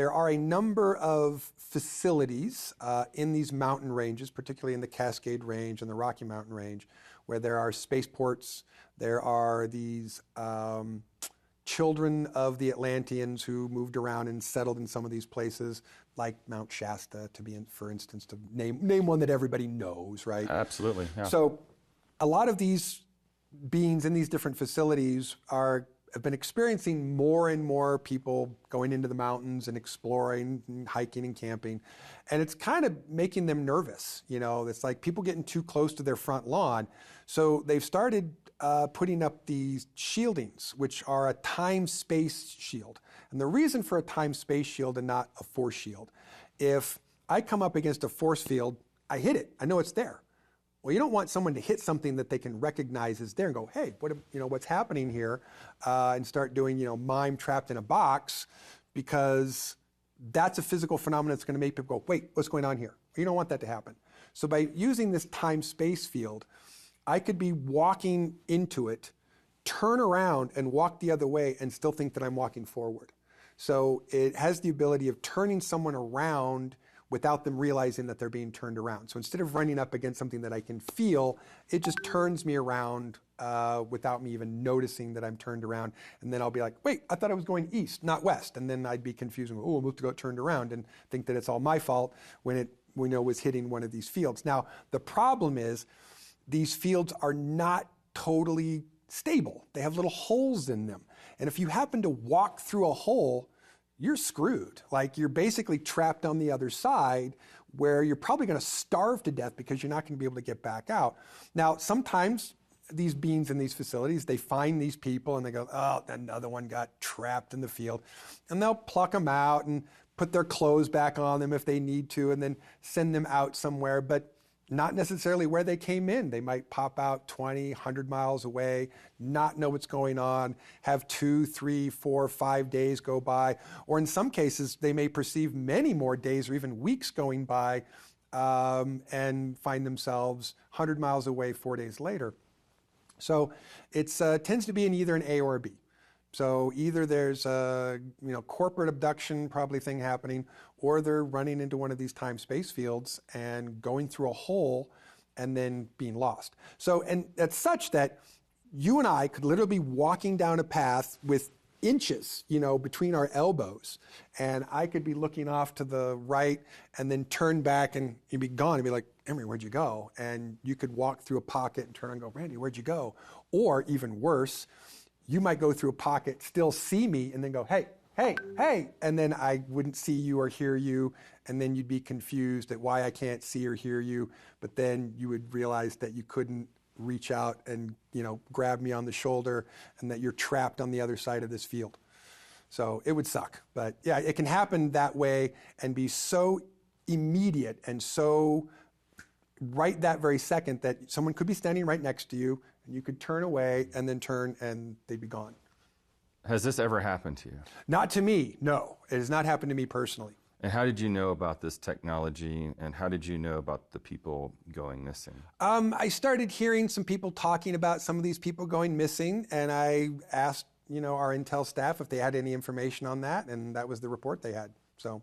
There are a number of facilities in these mountain ranges, particularly in the Cascade Range and the Rocky Mountain Range, where there are spaceports. There are these children of the Atlanteans who moved around and settled in some of these places, like Mount Shasta, for instance, to name one that everybody knows, right? Absolutely, yeah. So a lot of these beings in these different facilities have been experiencing more and more people going into the mountains and exploring and hiking and camping. And it's kind of making them nervous. It's like people getting too close to their front lawn. So they've started putting up these shieldings, which are a time-space shield. And the reason for a time-space shield and not a force shield, if I come up against a force field, I hit it. I know it's there. Well, you don't want someone to hit something that they can recognize is there and go, hey, what's happening here? And start doing, mime trapped in a box, because that's a physical phenomenon that's going to make people go, wait, what's going on here? You don't want that to happen. So by using this time-space field, I could be walking into it, turn around and walk the other way and still think that I'm walking forward. So it has the ability of turning someone around without them realizing that they're being turned around. So instead of running up against something that I can feel, it just turns me around without me even noticing that I'm turned around. And then I'll be like, wait, I thought I was going east, not west. And then I'd be confused and go, I moved to go turned around, and think that it's all my fault when it was hitting one of these fields. Now, the problem is these fields are not totally stable. They have little holes in them. And if you happen to walk through a hole, you're screwed. Like, you're basically trapped on the other side, where you're probably going to starve to death because you're not going to be able to get back out. Now, sometimes these beings in these facilities, they find these people and they go, oh, another one got trapped in the field. And they'll pluck them out and put their clothes back on them if they need to, and then send them out somewhere. But not necessarily where they came in. They might pop out 20, 100 miles away, not know what's going on, have 2, 3, 4, 5 days go by, or in some cases, they may perceive many more days or even weeks going by, and find themselves 100 miles away 4 days later. So it tends to be either an A or a B. So either there's a corporate abduction probably thing happening, or they're running into one of these time-space fields and going through a hole and then being lost. So, and it's such that you and I could literally be walking down a path with inches, between our elbows, and I could be looking off to the right and then turn back and you'd be gone and be like, Emery, where'd you go? And you could walk through a pocket and turn and go, Randy, where'd you go? Or even worse, you might go through a pocket, still see me, and then go, hey, hey, hey, and then I wouldn't see you or hear you, and then you'd be confused at why I can't see or hear you, but then you would realize that you couldn't reach out and grab me on the shoulder, and that you're trapped on the other side of this field. So it would suck. But yeah, it can happen that way and be so immediate and so right that very second that someone could be standing right next to you, and you could turn away and then turn and they'd be gone. Has this ever happened to you? Not to me, no. It has not happened to me personally. And how did you know about this technology, and how did you know about the people going missing? I started hearing some people talking about some of these people going missing, and I asked, our intel staff if they had any information on that, and that was the report they had. So